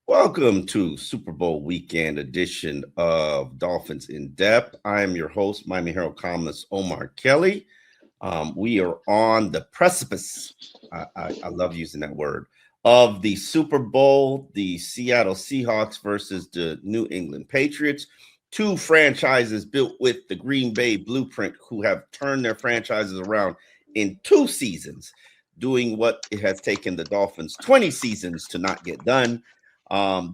Welcome to Super Bowl weekend edition of Dolphins in Depth. I am your host, Miami Herald columnist Omar Kelly. We are on the precipice. I love using that word of the Super Bowl, the Seattle Seahawks versus the New England Patriots. Two franchises built with the Green Bay blueprint who have turned their franchises around in 2 seasons, doing what it has taken the Dolphins 20 seasons to not get done.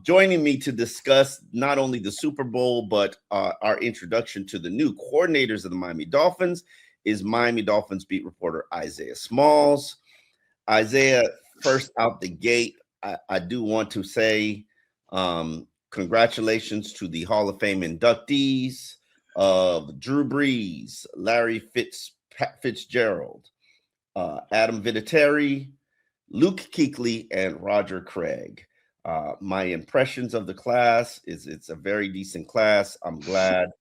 Joining me to discuss not only the Super Bowl, but our introduction to the new coordinators of the Miami Dolphins is Miami Dolphins beat reporter Isaiah Smalls. Isaiah, first out the gate, I do want to say congratulations to the Hall of Fame inductees of Drew Brees, Larry Fitzgerald, Adam Vinatieri, Luke Kuechly, and Roger Craig. My impressions of the class is it's a very decent class. I'm glad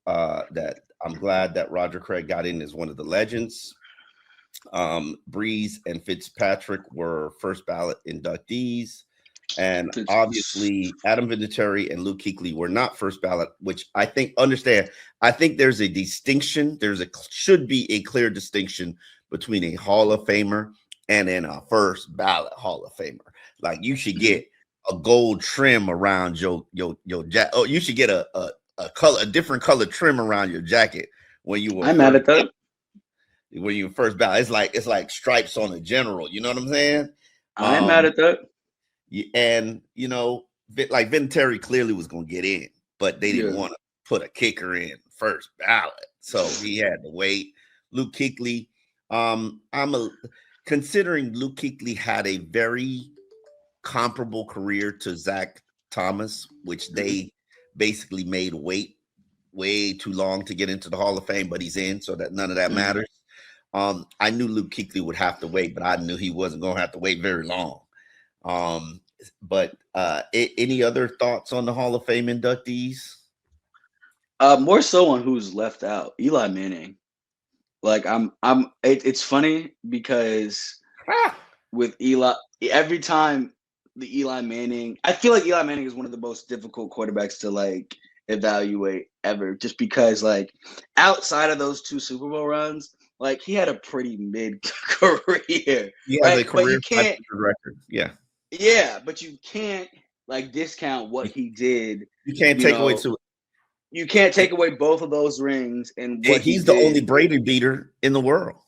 that Roger Craig got in as one of the legends. Breeze and Fitzpatrick were first ballot inductees, and obviously Adam Vinatieri and Luke Kuechly were not first ballot, which I think there's a distinction. Should be a clear distinction between a Hall of Famer and then a first ballot Hall of Famer. Like you should get a gold trim around your jacket. Oh, you should get a different color trim around your jacket when you were. I'm mad at that. When you first ballot, it's like stripes on a general. You know what I'm saying? I'm mad at that. And like Vinatieri clearly was going to get in, but they didn't want to put a kicker in first ballot, so he had to wait. Luke Kuechly, considering Luke Kuechly had a very comparable career to Zach Thomas, which they basically made wait way too long to get into the Hall of Fame, but he's in, so that none of that matters. I knew Luke Kuechly would have to wait, but I knew he wasn't going to have to wait very long. But any other thoughts on the Hall of Fame inductees? More so on who's left out. Eli Manning. Like it's funny because with Eli, every time the Eli Manning, I feel like Eli Manning is one of the most difficult quarterbacks to like evaluate ever, just because like outside of those two Super Bowl runs, like he had a pretty mid career. He has a career record. Yeah, but you can't like discount what he did. You can't take away two. You can't take away both of those rings, and what he's the only Brady beater in the world.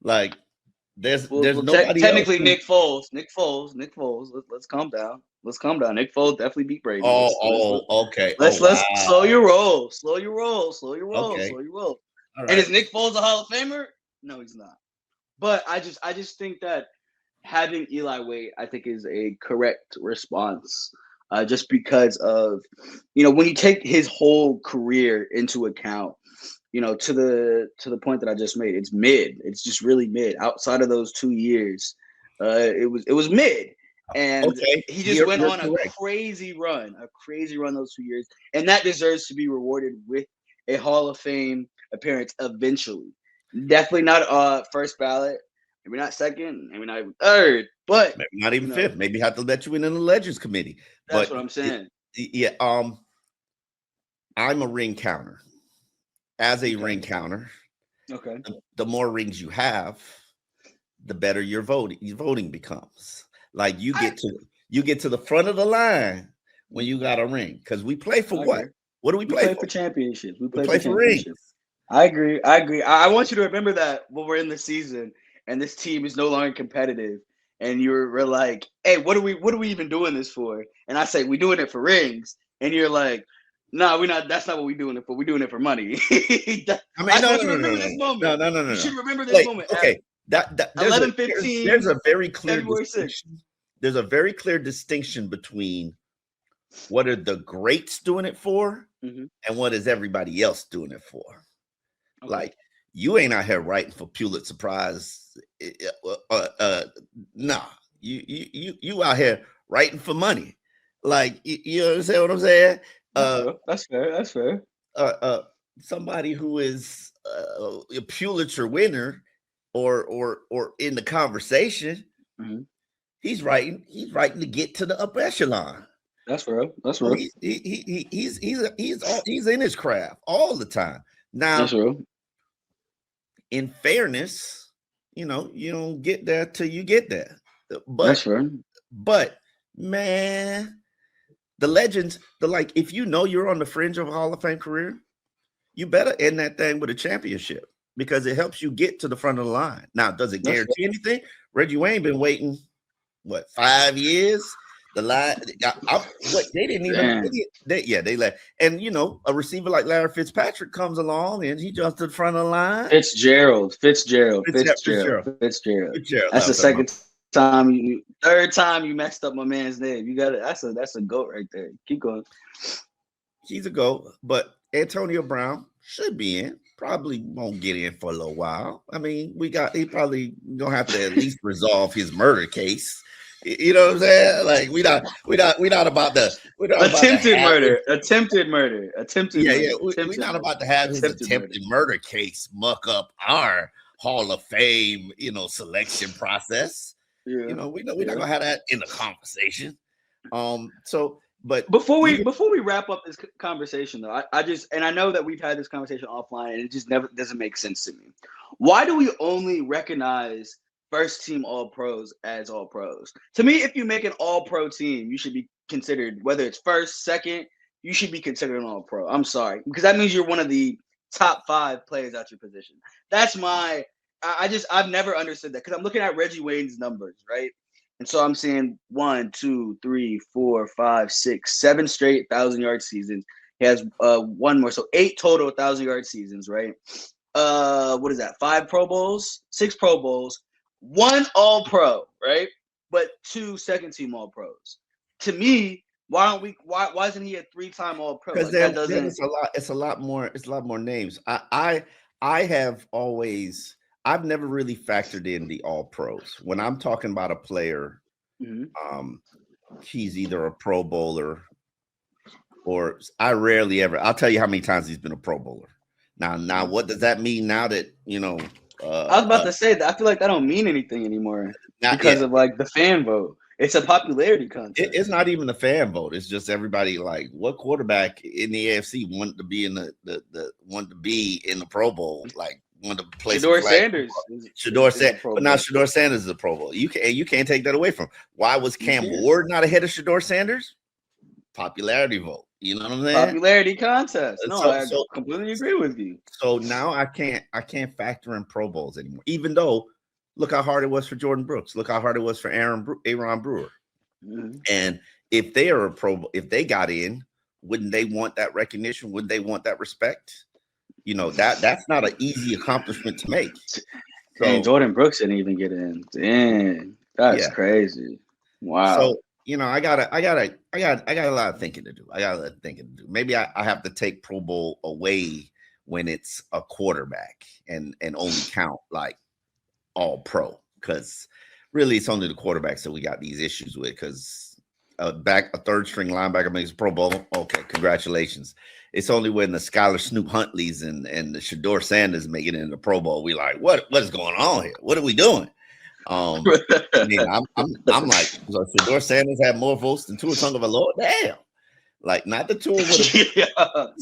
Like there's nobody. Technically, Nick Foles. Let's calm down. Nick Foles definitely beat Brady. Okay. Let's slow your roll. Okay. All right. And is Nick Foles a Hall of Famer? No, he's not. But I just think that having Eli wait, I think, is a correct response. Just because of, when you take his whole career into account, to the point that I just made, it's mid. It's just really mid. Outside of those 2 years, it was mid. And he just went on a crazy run those 2 years. And that deserves to be rewarded with a Hall of Fame appearance eventually. Definitely not first ballot. Maybe not second, maybe not even third, but maybe not even fifth. Maybe have to let you in the Legends Committee. That's what I'm saying. I'm a ring counter. As a ring counter, the more rings you have, the better your voting becomes. Like you get to the front of the line when you got a ring, because we play for what? What do we play for? We play for championships. We play for rings. I agree. I want you to remember that when we're in the season and this team is no longer competitive, and we're like, hey, what are we even doing this for? And I say, we're doing it for rings. And you're like, no, we're not. That's not what we're doing it for. We're doing it for money. No. This moment. No. You should remember this moment. Okay. There's 11-15. There's a very clear February 6th. There's a very clear distinction between what are the greats doing it for and what is everybody else doing it for. Okay. Like, you ain't out here writing for Pulitzer Prize. Nah, you out here writing for money. Like, you understand what I'm saying? That's fair. Somebody who is a Pulitzer winner or in the conversation, He's writing to get to the upper echelon. That's real. That's real. He's in his craft all the time. Now, that's real. In fairness, you don't get there till you get there. But that's fair. But man, the legends, if you're on the fringe of a Hall of Fame career, you better end that thing with a championship because it helps you get to the front of the line. Now, does it guarantee anything? Reggie Wayne been waiting 5 years? The line, they didn't even. They let, and a receiver like Larry Fitzpatrick comes along and he jumps to the front of the line. Fitzgerald. That's the third time you messed up my man's name. You got it. That's a GOAT right there. Keep going. He's a GOAT, but Antonio Brown should be in. Probably won't get in for a little while. I mean, he probably gonna have to at least resolve his murder case. You know what I'm saying? Like we're not about the attempted murder. We're not about to have his attempted murder case muck up our Hall of Fame, selection process. Yeah. We're not gonna have that in the conversation. But before we wrap up this conversation, though, I know that we've had this conversation offline, and it just never doesn't make sense to me. Why do we only recognize first team all pros as all pros? To me, if you make an all pro team, you should be considered, whether it's first, second, you should be considered an all pro. I'm sorry, because that means you're one of the top 5 players at your position. That's I've never understood that because I'm looking at Reggie Wayne's numbers, right? And so I'm seeing 1, 2, 3, 4, 5, 6, 7 straight 1,000-yard seasons. He has one more, so 8 total 1,000-yard seasons, right? What is that? 5 Pro Bowls, 6 Pro Bowls, 1 All Pro, right? But 2 second team All Pros. To me, why isn't he a 3-time All Pro? Because it's a lot more names. I've never really factored in the All Pros. When I'm talking about a player, he's either a Pro Bowler or I'll tell you how many times he's been a Pro Bowler. Now, what does that mean now that, I was about to say that I feel like that don't mean anything anymore because of the fan vote. It's a popularity contest. It's not even the fan vote. It's just everybody what quarterback in the AFC wanted to be in the Pro Bowl, wanted to play Shedeur Sanders. But now Shedeur Sanders is a Pro Bowl. You can't take that away from him. Why was Cam Ward not ahead of Shedeur Sanders? Popularity vote. You know what I'm saying? Popularity contest. No, I completely agree with you. So now I can't factor in Pro Bowls anymore. Even though, look how hard it was for Jordan Brooks. Look how hard it was for Aaron Brewer. Mm-hmm. And if they are if they got in, wouldn't they want that recognition? Wouldn't they want that respect? That's not an easy accomplishment to make. So, Jordan Brooks didn't even get in. Dang, that's crazy. Wow. So I got a lot of thinking to do. Maybe I have to take Pro Bowl away when it's a quarterback and only count all pro, because really it's only the quarterbacks that we got these issues with. Because a third string linebacker makes a Pro Bowl. Okay, congratulations. It's only when the Skylar Snoop Huntleys and the Shedeur Sanders make it in the Pro Bowl, we like, what is going on here? What are we doing? I'm like, so Shedeur Sanders had more votes than Tua Tagovailoa. Damn, not the Tua would have.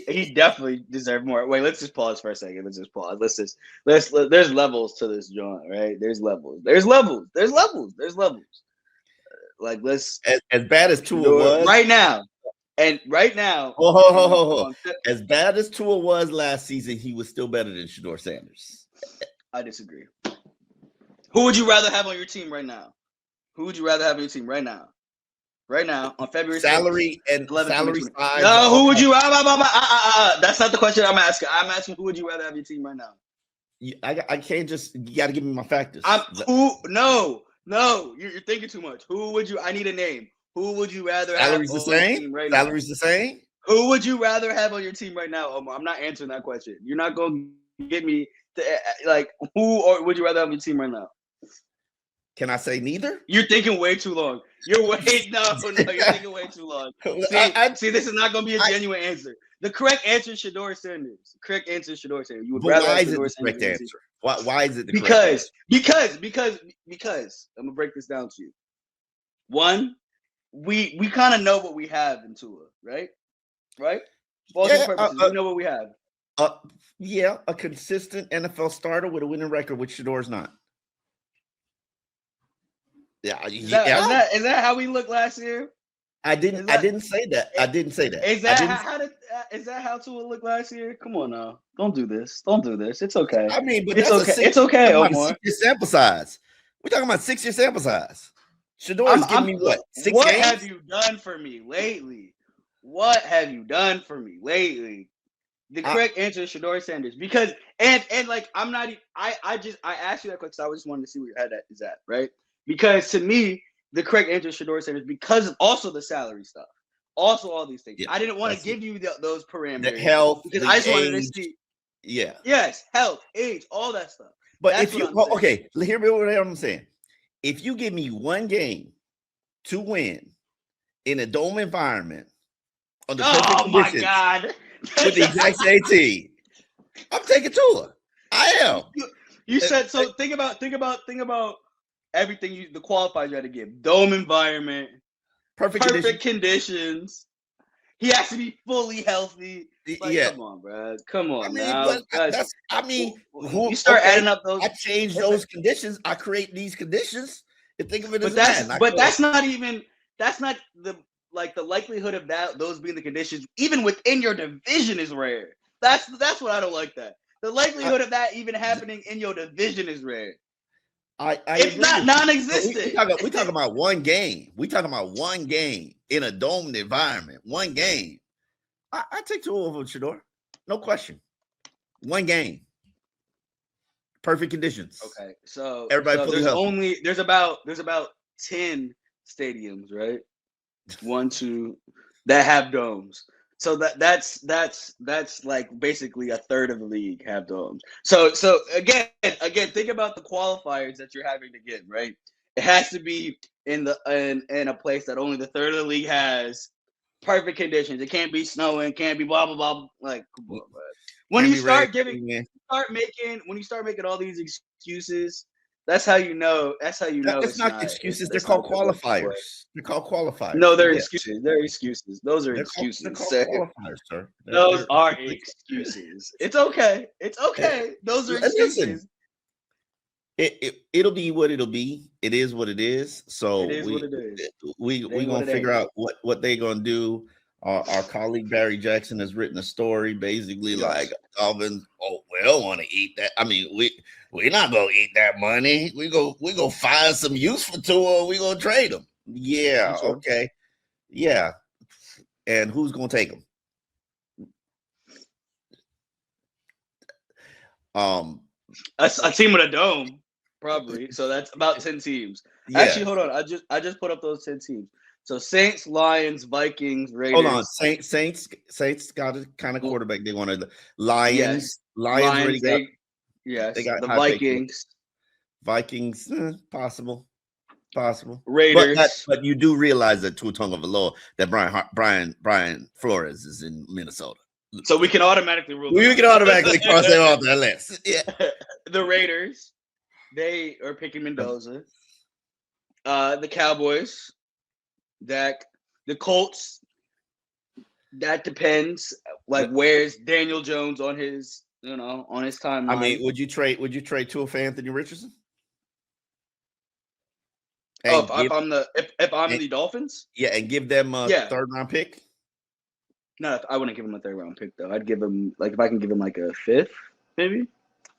He definitely deserved more. Wait, let's just pause for a second. There's levels to this joint, right? There's levels. Let's as bad as Tua was right now. And right now, as bad as Tua was last season, he was still better than Shedeur Sanders. I disagree. Who would you rather have on your team right now? Right now, on February 6th, salary size. No, who would you? That's not the question I'm asking. I'm asking who would you rather have your team right now? I can't just. You got to give me my factors. No, you're thinking too much. Who would you? I need a name. Who would you rather have on your team right now? Salary's the same. Who would you rather have on your team right now, Omar? I'm not answering that question. You're not going to get me to who or would you rather have on your team right now? Can I say neither? You're thinking way too long. You're thinking way too long. See, this is not going to be a genuine answer. The correct answer is Shedeur Sanders. You would rather have Shedeur Sanders. Why is it the correct Because I'm gonna break this down to you. One, we kind of know what we have in Tua, right? Right? For all intents and purposes, we know what we have. Yeah, a consistent NFL starter with a winning record, which Shador's not. Yeah, is that how we looked last year? I didn't say that. I didn't say that. Is that how Tua looked last year? Come on now, don't do this. It's okay. I mean, but it's okay. It's okay, Omar. 6-year sample size. We're talking about 6-year sample size. Shador's giving me what? 6 What games? have you done for me lately? What have you done for me lately? The correct answer is Shador Sanders, because and like I'm not. I asked you that question because I just wanted to see where your head is at, right? Because to me, the correct answer is Shador Sanders because of also the salary stuff, also all these things. Yeah, I didn't want to give you those parameters, the health, because I just wanted to see. Yeah. Yes, health, age, all that stuff. But if you hear me what I'm saying. If you give me one game to win in a dome environment on the perfect conditions, my God, with the exact same team, I'm taking Tua. I am. You said so. Think about everything the qualifiers you had to give. Dome environment, perfect conditions. He has to be fully healthy. Like, come on, bro. Come on, you start adding up those. I change those conditions. I create these conditions. And think of it as that's not the likelihood of those being the conditions, even within your division, is rare. That's what I don't like. That the likelihood of that even happening in your division is rare. It's not non-existent. We talking about one game. We talking about one game in a domed environment. One game. I take Tua over Shador. No question. One game. Perfect conditions. Okay, so everybody there's about 10 stadiums, right? 1, 2 that have domes. So that's like basically a third of the league have domes. So again, think about the qualifiers that you're having to get, right? It has to be in a place that only the third of the league has. Perfect conditions. It can't be snowing. Can't be blah blah blah. Like, come on, bro. When you start making all these excuses, that's how you know. It's not excuses. They're called qualifiers. No, they're excuses. They're excuses. Those are excuses. They're called qualifiers, sir. Those are excuses. It's okay. It's okay. Those are excuses. It'll be what it'll be. It is what it is. So we gonna figure out what they gonna do. Our colleague Barry Jackson has written a story basically like Dolphins. Oh, we don't want to eat that. I mean, we're not gonna eat that money. We go find some use for Tua. We gonna trade them. Yeah. Okay. Yeah. And who's gonna take them? A team with a dome, probably. So that's about 10 teams. Yeah. Actually, hold on. I just put up those 10 teams. So Saints, Lions, Vikings, Raiders. Hold on. Saints got a kind of quarterback they wanted. Lions already got. They got the Vikings. Vikings, possible. Raiders. But you do realize that Tua Tagovailoa, that Brian Flores is in Minnesota. So we can automatically rule. We can automatically cross that off that list. Yeah. The Raiders, they are picking Mendoza. The Cowboys, Dak. The Colts, that depends. Like, where's Daniel Jones on his timeline? I mean, would you trade Tua for Anthony Richardson? If I'm the Dolphins? Yeah, and give them a third round pick. No, I wouldn't give him a third round pick though. I'd give him if I can give him like a fifth, maybe.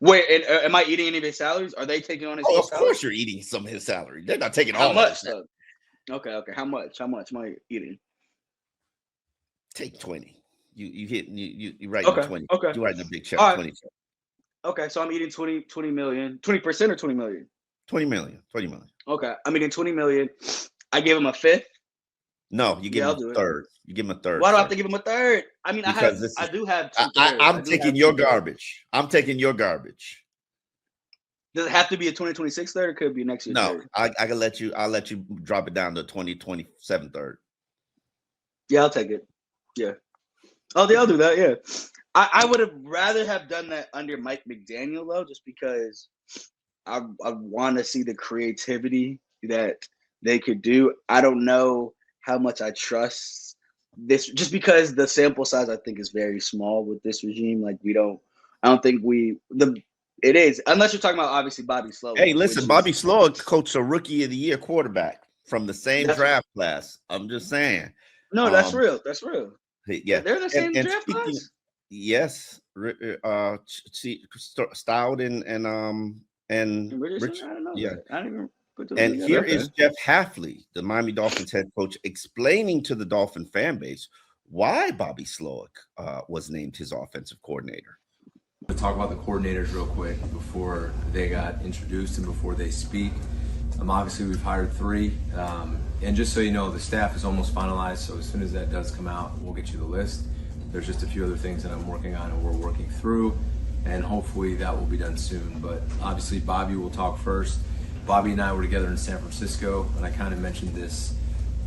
Wait, and am I eating any of his salaries? Are they taking on his? Oh, of course you're eating some of his salary. They're not taking all much though. Okay. How much am I eating? Take 20. You write 20. Okay. You write a big check. Right. 20. Okay, so I'm eating 20 million. 20% or 20 million? 20 million. Okay, I'm eating 20 million. I give him a fifth. No, you give him a third. You give him a third. Why do I have to give him a third? I mean, I do have two thirds. I'm taking your garbage. I'm taking your garbage. Does it have to be a 2026 third, or could it be next year? No, I can let you. I'll let you drop it down to 2027 third. Yeah, I'll take it. Yeah. Oh, I'll do that. Yeah. I would have rather have done that under Mike McDaniel though, just because I want to see the creativity that they could do. I don't know how much I trust this, just because the sample size I think is very small with this regime. Like I don't think it is, unless you're talking about obviously Bobby Slowik. Hey, listen, Bobby Slowik coached a Rookie of the Year quarterback from the same draft class. I'm just saying. No, that's real. That's real. Yeah, they're the same draft class. Yes, Stout and Richardson? I don't know. Yeah, that. I didn't even put those and together. here is Jeff Hafley, the Miami Dolphins head coach, explaining to the Dolphin fan base why Bobby Slowik was named his offensive coordinator. To talk about the coordinators real quick before they got introduced and before they speak. Obviously, we've hired 3. And just so you know, the staff is almost finalized. So as soon as that does come out, we'll get you the list. There's just a few other things that I'm working on and we're working through. And hopefully that will be done soon. But obviously, Bobby will talk first. Bobby and I were together in San Francisco, and I kind of mentioned this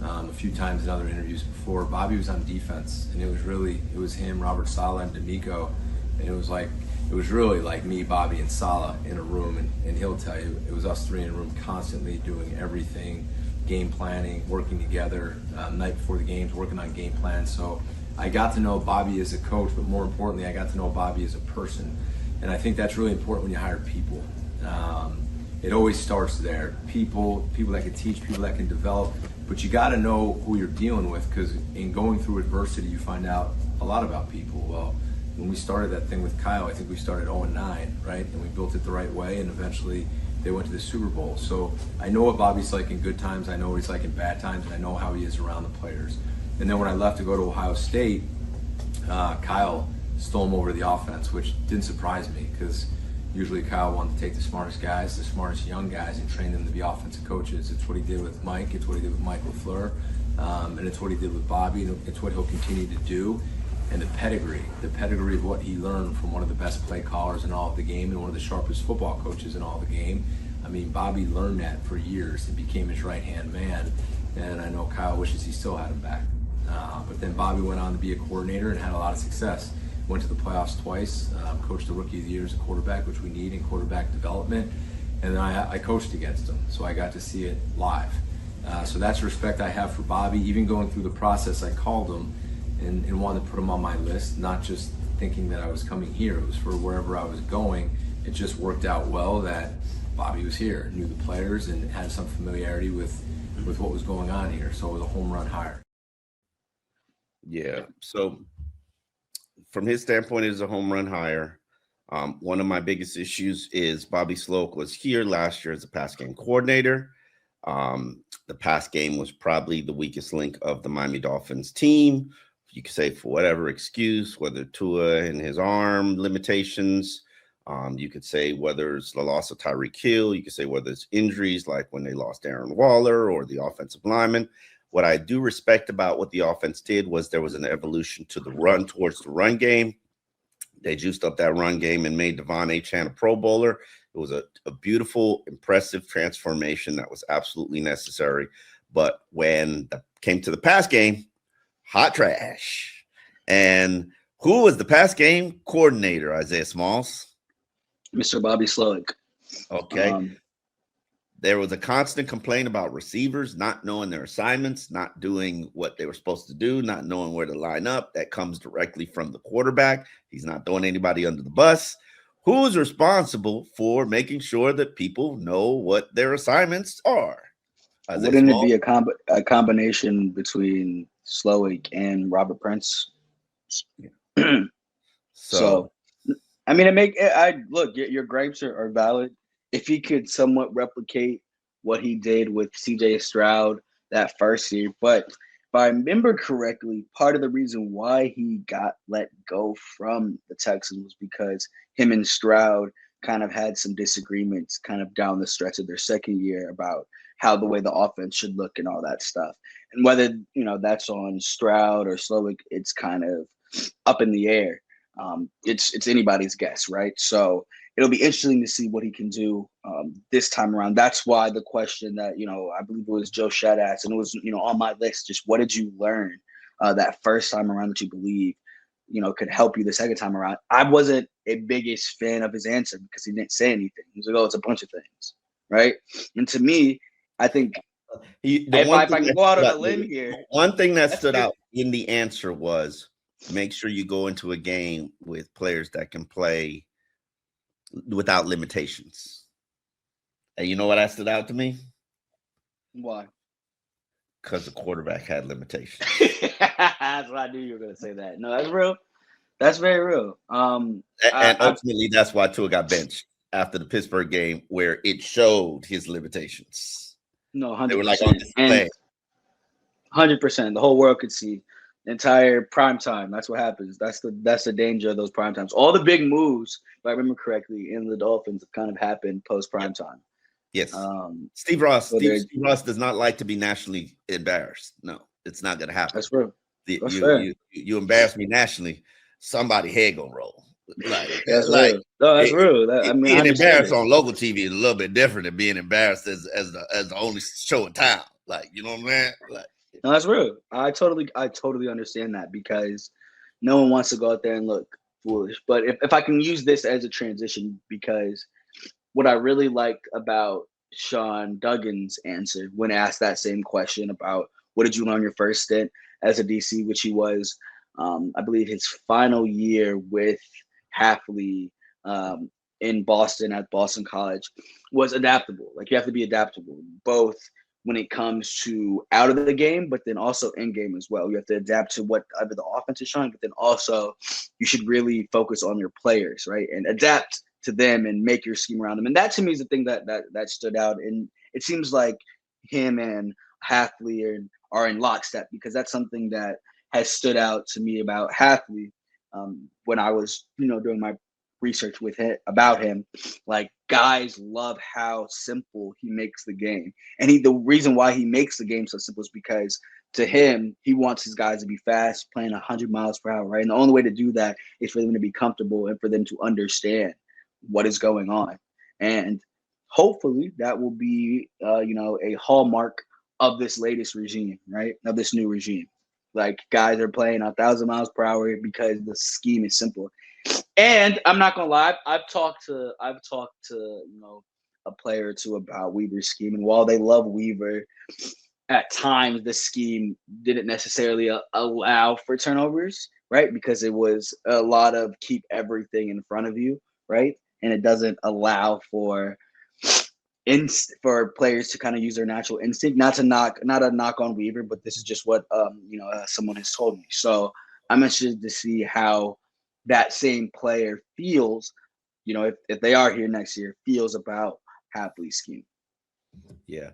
a few times in other interviews before. Bobby was on defense, and it was him, Robert Saleh, and D'Amico. And it was really like me, Bobby, and Saleh in a room, and he'll tell you, it was us 3 in a room constantly doing everything, game planning, working together, night before the games, working on game plans. So I got to know Bobby as a coach, but more importantly, I got to know Bobby as a person. And I think that's really important when you hire people. It always starts there. People that can teach, people that can develop, but you got to know who you're dealing with, because in going through adversity, you find out a lot about people. Well, when we started that thing with Kyle, I think we started 0-9, right? And we built it the right way, and eventually they went to the Super Bowl. So I know what Bobby's like in good times, I know what he's like in bad times, and I know how he is around the players. And then when I left to go to Ohio State, Kyle stole him over to the offense, which didn't surprise me, because usually Kyle wanted to take the smartest guys, the smartest young guys, and train them to be offensive coaches. It's what he did with Mike, it's what he did with Mike LaFleur, and it's what he did with Bobby, and it's what he'll continue to do. And the pedigree of what he learned from one of the best play callers in all of the game and one of the sharpest football coaches in all of the game. I mean, Bobby learned that for years and became his right-hand man. And I know Kyle wishes he still had him back. But then Bobby went on to be a coordinator and had a lot of success. Went to the playoffs twice, coached the Rookie of the Year as a quarterback, which we need in quarterback development. And then I coached against him, so I got to see it live. So that's the respect I have for Bobby. Even going through the process, I called him and wanted to put him on my list, not just thinking that I was coming here. It was for wherever I was going. It just worked out well that Bobby was here, knew the players, and had some familiarity with what was going on here. So it was a home run hire. Yeah. So from his standpoint, it is a home run hire. One of my biggest issues is Bobby Slowik was here last year as a pass game coordinator. The pass game was probably the weakest link of the Miami Dolphins team. You could say for whatever excuse, whether Tua and his arm limitations, you could say whether it's the loss of Tyreek Hill, you could say whether it's injuries like when they lost Aaron Waller or the offensive lineman. What I do respect about what the offense did was there was an evolution to the run towards the run game. They juiced up that run game and made Devon Achane a Pro Bowler. It was a beautiful, impressive transformation that was absolutely necessary. But when it came to the pass game, hot trash. And who was the pass game coordinator, Isaiah Smalls? Mr. Bobby Slowik. Okay. There was a constant complaint about receivers not knowing their assignments, not doing what they were supposed to do, not knowing where to line up. That comes directly from the quarterback. He's not throwing anybody under the bus. Who's responsible for making sure that people know what their assignments are? Wouldn't it be a combination between Slowik and Robert Prince? Yeah. So, I mean, look, your gripes are valid. If he could somewhat replicate what he did with CJ Stroud that first year, but if I remember correctly, part of the reason why he got let go from the Texans was because him and Stroud kind of had some disagreements kind of down the stretch of their second year about how the way the offense should look and all that stuff. And whether, that's on Stroud or Slowik, it's kind of up in the air. It's anybody's guess, right? So it'll be interesting to see what he can do this time around. That's why the question that, I believe it was Joe Shad asked, and it was, on my list, just what did you learn that first time around that you believe could help you the second time around. I wasn't a biggest fan of his answer because he didn't say anything. He was like, "Oh, it's a bunch of things," right? And to me, I think if I can go out on a limb here, one thing that stood out in the answer was make sure you go into a game with players that can play without limitations. And you know what that stood out to me? Why? Because the quarterback had limitations. That's what I knew you were going to say that. No, that's real. That's very real. And ultimately, that's why Tua got benched after the Pittsburgh game, where it showed his limitations. No, 100%. They were like on display. 100%. The whole world could see. Entire prime time. That's what happens. That's the danger of those prime times. All the big moves, if I remember correctly, in the Dolphins have kind of happened post prime time. Yes. Steve Ross. Steve Ross does not like to be nationally embarrassed. No, it's not going to happen. That's real. You embarrass me nationally, somebody head gonna roll. That's real. Being embarrassed on local TV is a little bit different than being embarrassed as the only show in town. Like, you know what I'm saying? Like, no, that's real. I totally understand that because no one wants to go out there and look foolish. But if I can use this as a transition, because what I really liked about Sean Duggan's answer when asked that same question about what did you learn your first stint as a DC, which he was, I believe, his final year with Hafley in Boston at Boston College, was adaptable. Like, you have to be adaptable, both when it comes to out of the game, but then also in game as well. You have to adapt to whatever the offense is showing, but then also you should really focus on your players, right? And adapt to them and make your scheme around them. And that to me is the thing that stood out. And it seems like him and Hafley are in lockstep, because that's something that has stood out to me about Hafley when I was, doing my research with him about him. Like, guys love how simple he makes the game, and the reason why he makes the game so simple is because to him, he wants his guys to be fast, playing 100 miles per hour, right? And the only way to do that is for them to be comfortable and for them to understand what is going on. And hopefully that will be a hallmark of this latest regime, right? Of this new regime. Like, guys are playing 1,000 miles per hour because the scheme is simple. And I'm not gonna lie, I've talked to a player or two about Weaver's scheme, and while they love Weaver, at times the scheme didn't necessarily allow for turnovers, right? Because it was a lot of keep everything in front of you, right? And it doesn't allow for players to kind of use their natural instinct. Not a knock on Weaver, but this is just what someone has told me. So I'm interested to see how that same player feels, if they are here next year, feels about Hafley's scheme. Yeah.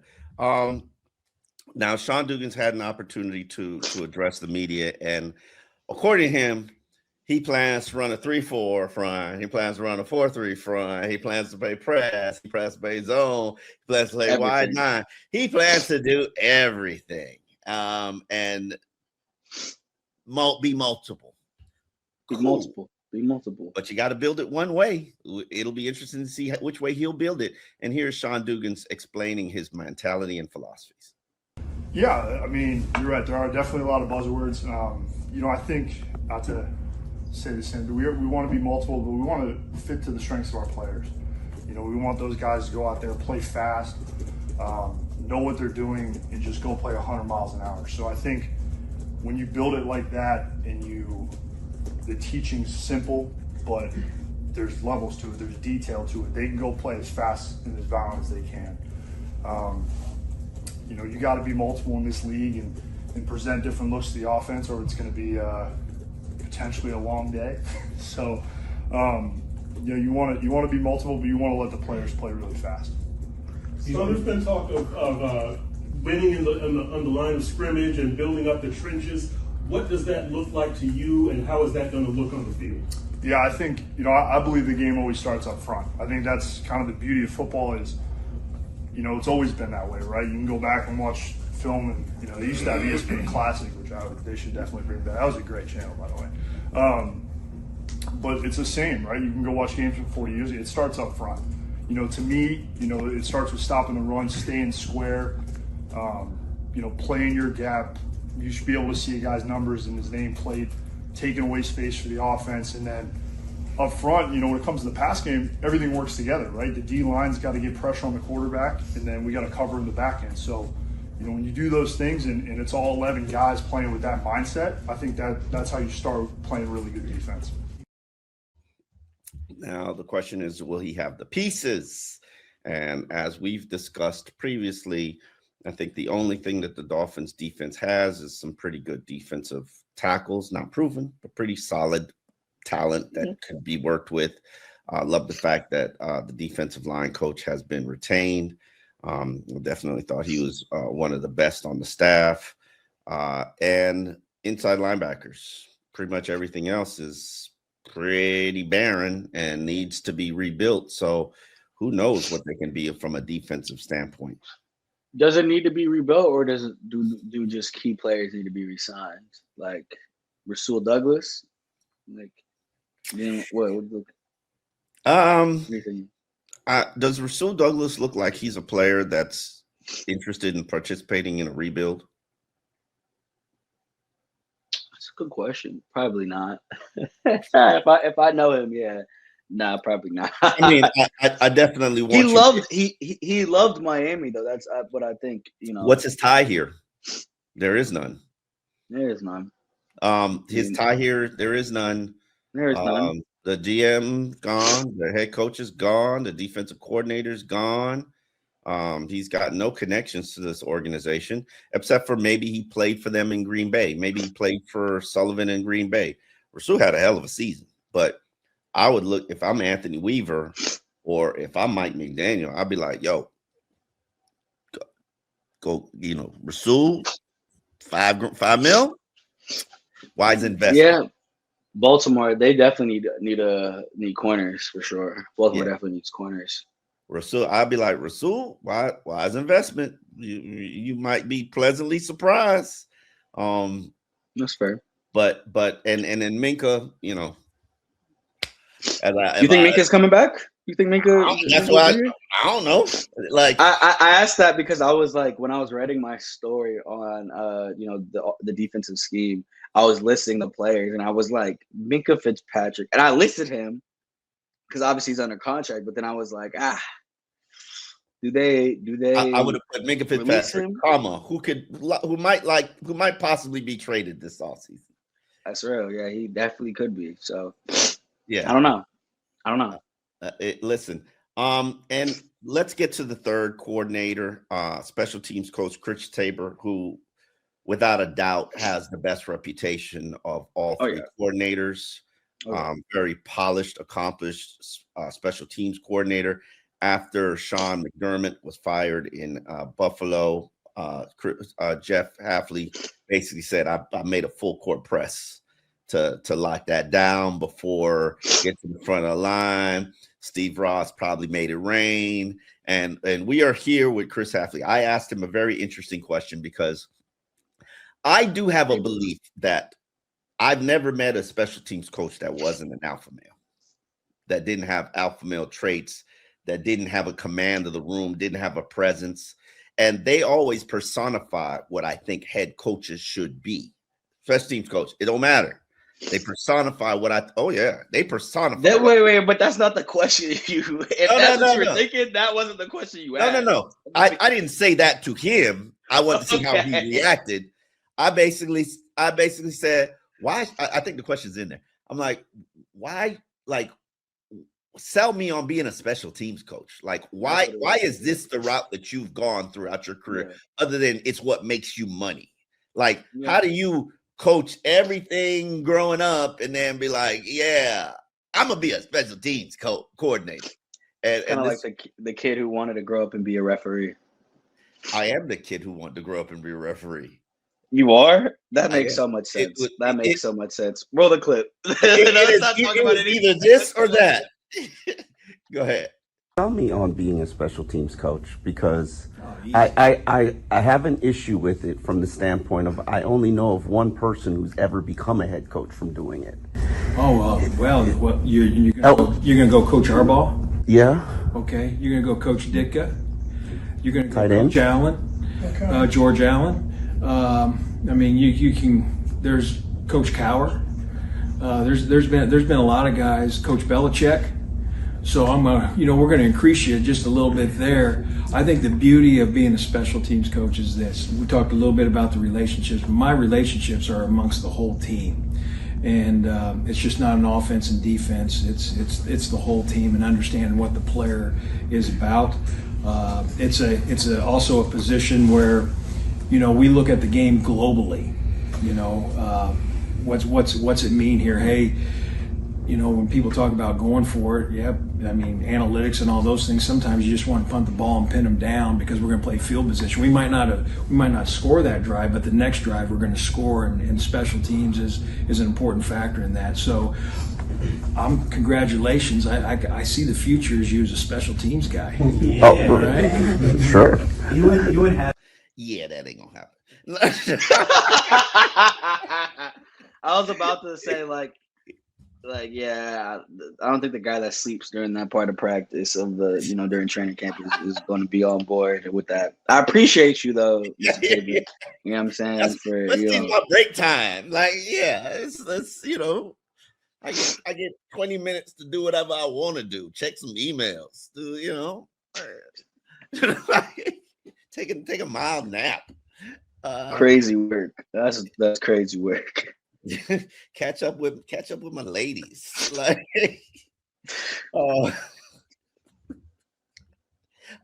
Now, Sean Duggan's had an opportunity to address the media, and according to him, he plans to run a 3-4 front. He plans to run a 4-3 front. He plans to play press. He plans to play zone. He plans to play wide 9. He plans to do everything and be multiple. Be multiple. But you got to build it one way. It'll be interesting to see which way he'll build it. And here's Sean Duggan's explaining his mentality and philosophies. Yeah, I mean, you're right. There are definitely a lot of buzzwords. I think, not to say the same, but we want to be multiple, but we want to fit to the strengths of our players. We want those guys to go out there, play fast, know what they're doing, and just go play 100 miles an hour. So I think when you build it like that and the teaching's simple, but there's levels to it, there's detail to it. They can go play as fast and as violent as they can. You got to be multiple in this league and present different looks to the offense, or it's going to be potentially a long day. So, you want to be multiple, but you want to let the players play really fast. So there's been talk of winning on the line of scrimmage and building up the trenches. What does that look like to you, and how is that going to look on the field? Yeah, I think, I believe the game always starts up front. I think that's kind of the beauty of football is, it's always been that way, right? You can go back and watch film, and, they used to have ESPN Classic, which they should definitely bring back. That was a great channel, by the way. But it's the same, right? You can go watch games from 40 years. It starts up front. To me, it starts with stopping the run, staying square, playing your gap. You should be able to see a guy's numbers and his nameplate taking away space for the offense. And then up front, when it comes to the pass game, everything works together, right? The D-line's got to get pressure on the quarterback, and then we got to cover in the back end. So, when you do those things and it's all 11 guys playing with that mindset, I think that's how you start playing really good defense. Now, the question is, will he have the pieces? And as we've discussed previously, I think the only thing that the Dolphins defense has is some pretty good defensive tackles, not proven, but pretty solid talent that could be worked with. I love the fact that the defensive line coach has been retained. Definitely thought he was one of the best on the staff. And inside linebackers, pretty much everything else is pretty barren and needs to be rebuilt. So who knows what they can be from a defensive standpoint. Does it need to be rebuilt, or do just key players need to be re-signed? Like Rasul Douglas? Like, what does Rasul Douglas look like he's a player that's interested in participating in a rebuild? That's a good question. Probably not. if I know him, yeah. Nah, probably not. I mean, I definitely want he loved Miami though. That's what I think. What's his tie here? There is none. There is none. His tie here, there is none. There is none. The GM gone, the head coach is gone, the defensive coordinator is gone. He's got no connections to this organization, except for maybe he played for them in Green Bay. Maybe he played for Sullivan in Green Bay. Rasul had a hell of a season, but I would look, if I'm Anthony Weaver or if I'm Mike McDaniel, I'd be like, yo, go, Rasul, $5 million. Wise investment. Yeah. Baltimore, they definitely need corners for sure. Baltimore definitely needs corners. Rasul, I'd be like, Rasul, wise investment. You might be pleasantly surprised. That's fair. But and then Minka, you think Minka's coming back? You think Minka? That's why I don't know. Like I asked that because I was like, when I was writing my story on the defensive scheme, I was listing the players and I was like, Minka Fitzpatrick, and I listed him because obviously he's under contract. But then I was like, do they? I would have put Minka Fitzpatrick, who might possibly be traded this offseason. That's real. Yeah, he definitely could be. So yeah, I don't know. Listen, and let's get to the third coordinator, special teams coach Chris Tabor, who without a doubt has the best reputation of all three coordinators. Very polished, accomplished special teams coordinator. After Sean McDermott was fired in Buffalo, Jeff Hafley basically said, I made a full court press to lock that down before getting to the front of the line. Steve Ross probably made it rain. And we are here with Chris Hafley. I asked him a very interesting question because I do have a belief that I've never met a special teams coach that wasn't an alpha male, that didn't have alpha male traits, that didn't have a command of the room, didn't have a presence. And they always personify what I think head coaches should be. Special teams coach, it don't matter. They personify they personify. Wait, but that's not the question. If that's what you're thinking, that wasn't the question you asked. No. I didn't say that to him. I wanted to see how he reacted. I basically said, why? I think the question's in there. I'm like, why? Like, sell me on being a special teams coach. Like, why is this the route that you've gone throughout your career, other than it's what makes you money? Like, how do you coach everything growing up and then be like, I'm gonna be a special teams coordinator? And kind of like the kid who wanted to grow up and be a referee. I am the kid who wanted to grow up and be a referee. You are? That makes so much sense. Makes so much sense. Roll the clip. Either this or that. Go ahead. Tell me on being a special teams coach, because I have an issue with it from the standpoint of I only know of one person who's ever become a head coach from doing it. Oh, well, you're gonna go Coach Harbaugh? Yeah. Okay. You're gonna go Coach Ditka? You're gonna go Tight Coach end? Allen? George Allen? I mean, you can. There's Coach Cowher. There's been a lot of guys, Coach Belichick. So we're going to increase you just a little bit there. I think the beauty of being a special teams coach is this. We talked a little bit about the relationships, but my relationships are amongst the whole team. And it's just not an offense and defense. It's the whole team and understanding what the player is about. It's also a position where, we look at the game globally. What's it mean here? Hey, when people talk about going for it, analytics and all those things, sometimes you just want to punt the ball and pin them down because we're going to play field position. We might not score that drive, but the next drive we're going to score, and special teams is an important factor in that. So, congratulations. I see the future as you as a special teams guy. Yeah, oh, right? Sure. You would have. Yeah, that ain't gonna happen. I was about to say yeah, I don't think the guy that sleeps during that part of practice of the during training camp is going to be on board with that. I appreciate you though, Mr. Tabor. You know what I'm saying? Let's take my break time. I get 20 minutes to do whatever I want to do. Check some emails. Take a mild nap. Crazy work. That's crazy work. catch up with my ladies.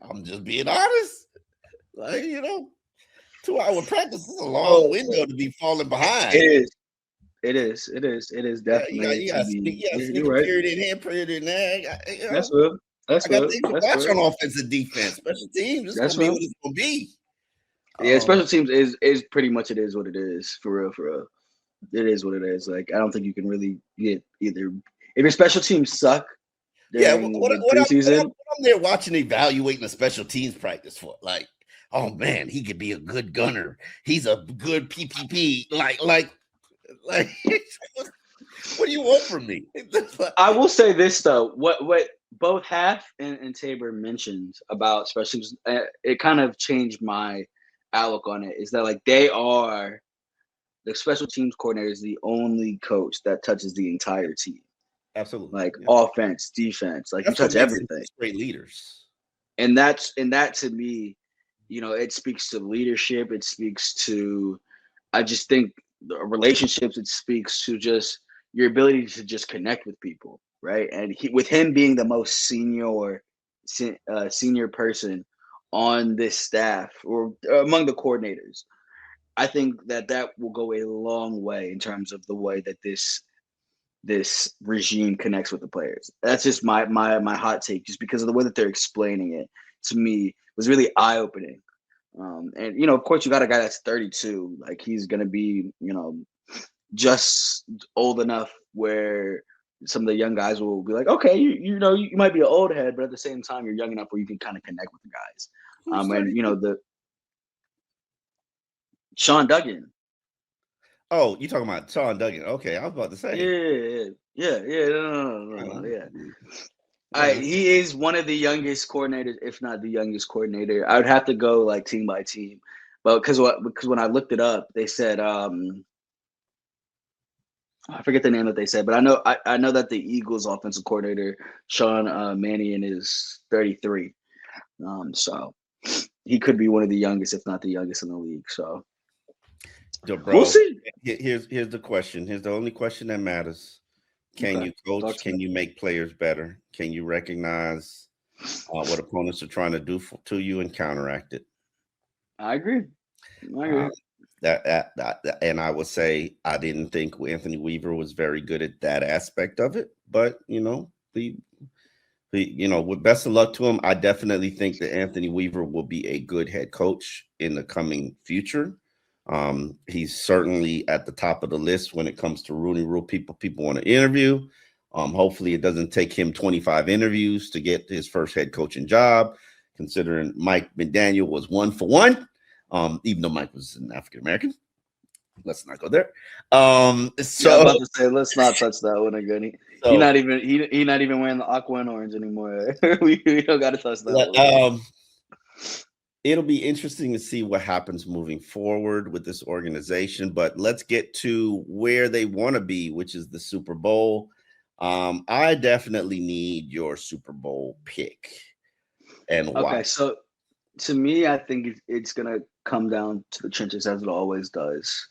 I'm just being honest. 2-hour practice is a long window to be falling behind. It is definitely. You got a right. period in here, period in there. That's good. I got things to watch on offense and defense. Special teams, it's gonna be what it's gonna be. Yeah, special teams is pretty much it is what it is, for real. It is what it is. I don't think you can really get either. If your special teams suck, what preseason, I'm there watching, evaluating a special teams practice for, oh man, he could be a good gunner. He's a good PPP. What do you want from me? I will say this though. What both Haf and Tabor mentioned about special teams, it kind of changed my outlook on it. Is that they are. The special teams coordinator is the only coach that touches the entire team. Absolutely. Offense, defense, you touch everything. Great leaders. And that to me, it speaks to leadership. It speaks to, I just think, relationships. It speaks to just your ability to just connect with people, right? And with him being the most senior person on this staff or among the coordinators, I think that will go a long way in terms of the way that this regime connects with the players. That's just my hot take, just because of the way that they're explaining it to me was really eye-opening. And of course, you got a guy that's 32, he's gonna be just old enough where some of the young guys will be okay, you might be an old head, but at the same time, you're young enough where you can kind of connect with the guys. And Sean Duggan. Oh, you talking about Sean Duggan? Okay, I was about to say. Yeah. No. Yeah. He is one of the youngest coordinators, if not the youngest coordinator. I would have to go team by team, but because when I looked it up, they said I forget the name that they said, but I know that the Eagles offensive coordinator Sean Mannion is 33, so he could be one of the youngest, if not the youngest in the league. So. Bro, we'll see. Here's the question. Here's the only question that matters. Can you coach? Can you make players better? Can you recognize what opponents are trying to do to you and counteract it? I agree. And I would say I didn't think Anthony Weaver was very good at that aspect of it, but with best of luck to him, I definitely think that Anthony Weaver will be a good head coach in the coming future. He's certainly at the top of the list when it comes to Rooney Rule people want to interview. Hopefully it doesn't take him 25 interviews to get his first head coaching job, considering Mike McDaniel was 1 for 1, even though Mike was an African-American. Let's not go there. I'm about to say, let's not touch that one again. He's not even wearing the aqua and orange anymore. we don't got to touch that one. it'll be interesting to see what happens moving forward with this organization. But let's get to where they want to be, which is the Super Bowl. I definitely need your Super Bowl pick and why. Okay, so to me, I think it's gonna come down to the trenches as it always does.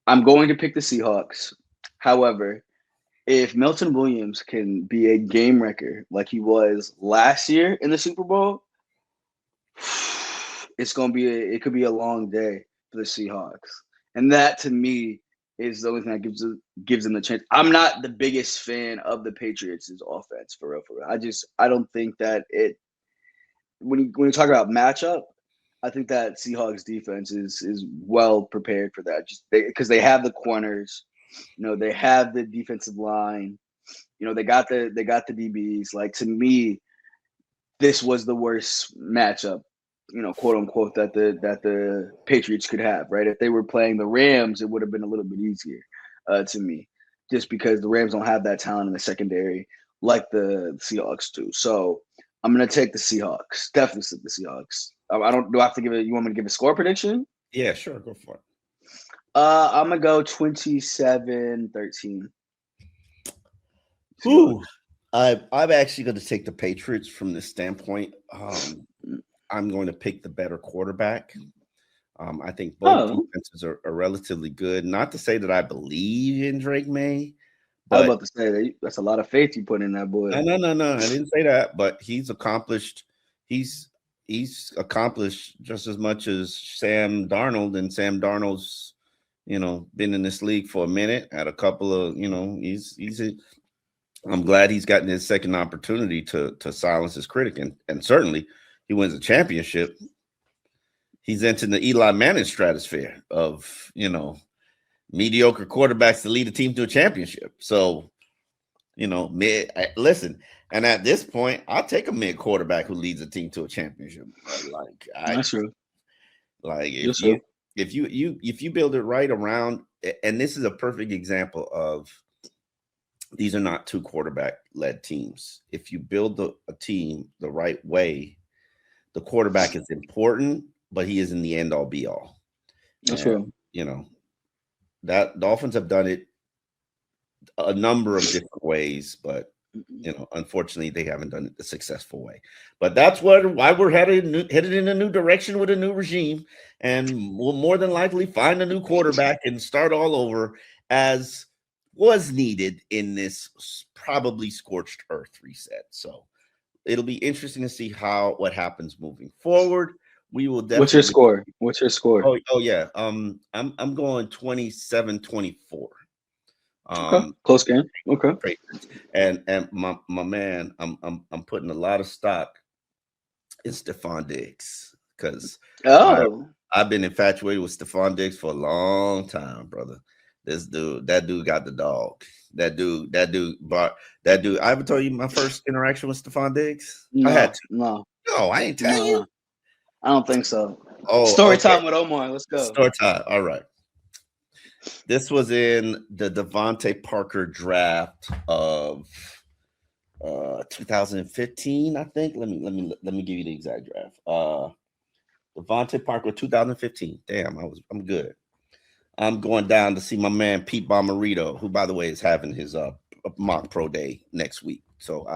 I'm going to pick the Seahawks. However, if Milton Williams can be a game wrecker like he was last year in the Super Bowl, it could be a long day for the Seahawks. And that to me is the only thing that gives them the chance. I'm not the biggest fan of the Patriots' offense for real. I don't think that when you talk about matchup, I think that Seahawks defense is well prepared for that. Just because they have the corners, they have the defensive line, they got the DBs. Like, to me, this was the worst matchup, quote unquote, that the Patriots could have, right? If they were playing the Rams, it would have been a little bit easier to me, just because the Rams don't have that talent in the secondary like the Seahawks do. So I'm gonna take the Seahawks. Definitely take the Seahawks. I don't. Do I have to give it? You want me to give a score prediction? Yeah, sure, go for it. I'm gonna go 27-13. Ooh, I'm actually going to take the Patriots from this standpoint. I'm going to pick the better quarterback. I think both defenses are relatively good. Not to say that I believe in Drake May. I was about to say that's a lot of faith you put in that boy. No. I didn't say that, but he's accomplished. He's accomplished just as much as Sam Darnold, and Sam Darnold's, been in this league for a minute. Had a couple of, I'm glad he's gotten his second opportunity to silence his critic, and certainly he wins a championship. He's entered the Eli Manning stratosphere of, mediocre quarterbacks to lead a team to a championship. So, listen, and at this point, I'll take a mid quarterback who leads a team to a championship. That's true. Like, if you build it right around, and this is a perfect example of, these are not two quarterback-led teams. If you build a team the right way, the quarterback is important, but he isn't the end-all, be-all. That's true. That Dolphins have done it a number of different ways, but unfortunately, they haven't done it the successful way. But that's why we're headed in a new direction with a new regime, and we'll more than likely find a new quarterback and start all over, as was needed in this probably scorched earth reset. So it'll be interesting to see what happens moving forward. We will definitely. What's your score? Oh yeah. I'm going 27-24. Okay. Close game. Okay. Great. And my man, I'm putting a lot of stock in Stephon Diggs, because I've been infatuated with Stephon Diggs for a long time, brother. That dude got the dog. That dude. I ever told you my first interaction with Stephon Diggs? No, I had to. No, I ain't telling you. I don't think so. Oh, story time with Omar. Let's go. Story time. All right. This was in the Devontae Parker draft of 2015, I think. Let me give you the exact draft. Devontae Parker 2015. Damn, I'm good. I'm going down to see my man Pete Bomarito, who, by the way, is having his mock pro day next week. So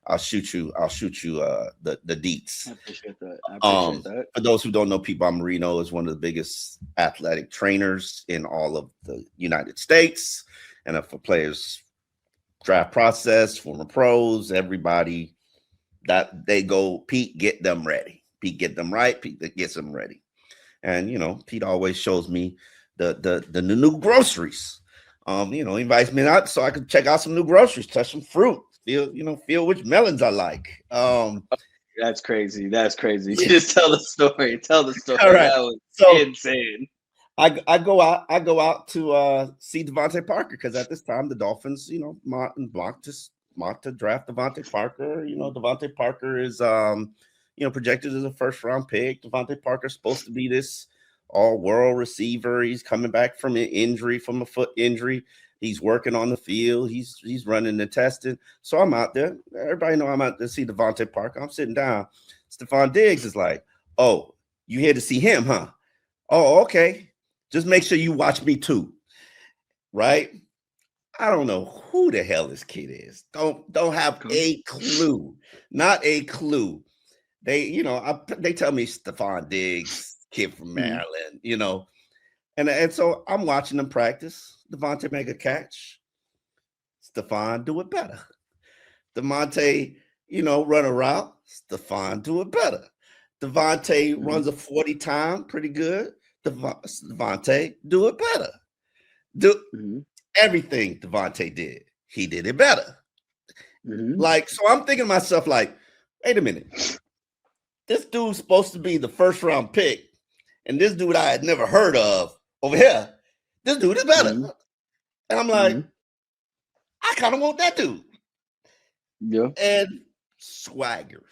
I'll shoot you the deets. I appreciate that. For those who don't know, Pete Bomarito is one of the biggest athletic trainers in all of the United States, and for players draft process, former pros, everybody that they go, Pete, get them ready. Pete, get them right. Pete gets them ready. And Pete always shows me the new groceries. He invites me out so I can check out some new groceries, touch some fruit, feel which melons I like. That's crazy. Just tell the story. All right. That was insane. I go out to see Devontae Parker, because at this time the Dolphins, mocked to draft Devontae Parker. Devontae Parker is projected as a first-round pick. Devontae Parker is supposed to be this all-world receiver. He's coming back from an injury, from a foot injury. He's working on the field. He's running the testing. So I'm out there. Everybody know I'm out to see Devontae Parker. I'm sitting down. Stephon Diggs is like, Oh, you here to see him, huh? Oh, okay. Just make sure you watch me too. Right? I don't know who the hell this kid is. Don't have a clue. Not a clue. They, they tell me Stephon Diggs, kid from Maryland, and so I'm watching them practice. Devontae make a catch. Stephon do it better. Devontae, run a route. Stephon do it better. Devontae runs a 40 time, pretty good. Devontae do it better. Everything Devontae did, he did it better. So I'm thinking to myself, like, wait a minute. This dude's supposed to be the first round pick, and this dude I had never heard of over here, this dude is better. And I'm like, I kind of want that dude. Yeah. And swagger.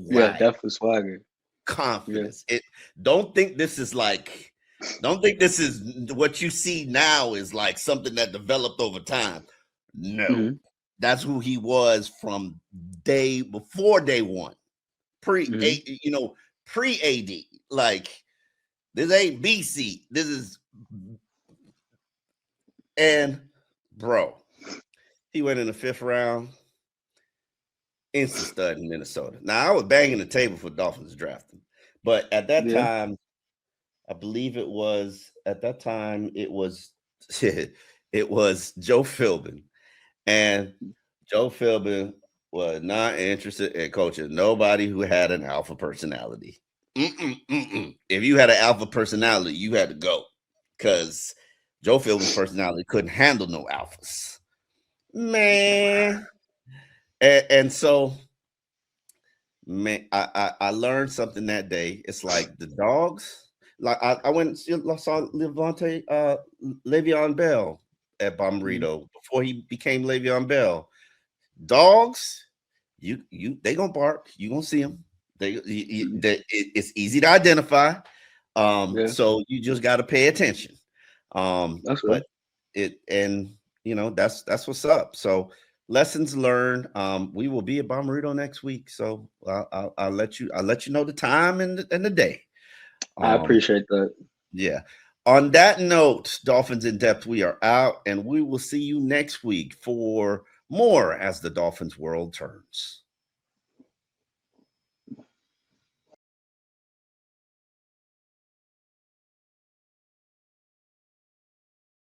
Yeah, definitely swagger. Confidence. Don't think this is what you see now is like something that developed over time. No. That's who he was from before day one. Pre-AD. Like, this ain't BC. This is, and bro, he went in the 5th round. Instant stud in Minnesota. Now, I was banging the table for Dolphins to draft him, but at that time, I believe it was it was Joe Philbin, and Joe Philbin was not interested in coaching nobody who had an alpha personality. If you had an alpha personality, you had to go, because Joe Philbin's personality couldn't handle no alphas, man. And so, man, I learned something that day. It's like the dogs. Like I went and saw Le'Veon Bell at Bomberito before he became Le'Veon Bell. Dogs, they gonna bark. You gonna see them. It's easy to identify. So you just got to pay attention. That's right. That's what's up. So lessons learned. We will be at Bomberito next week. So I'll let you know the time and the day. I appreciate that. Yeah. On that note, Dolphins in Depth, we are out, and we will see you next week for more as the Dolphins world turns.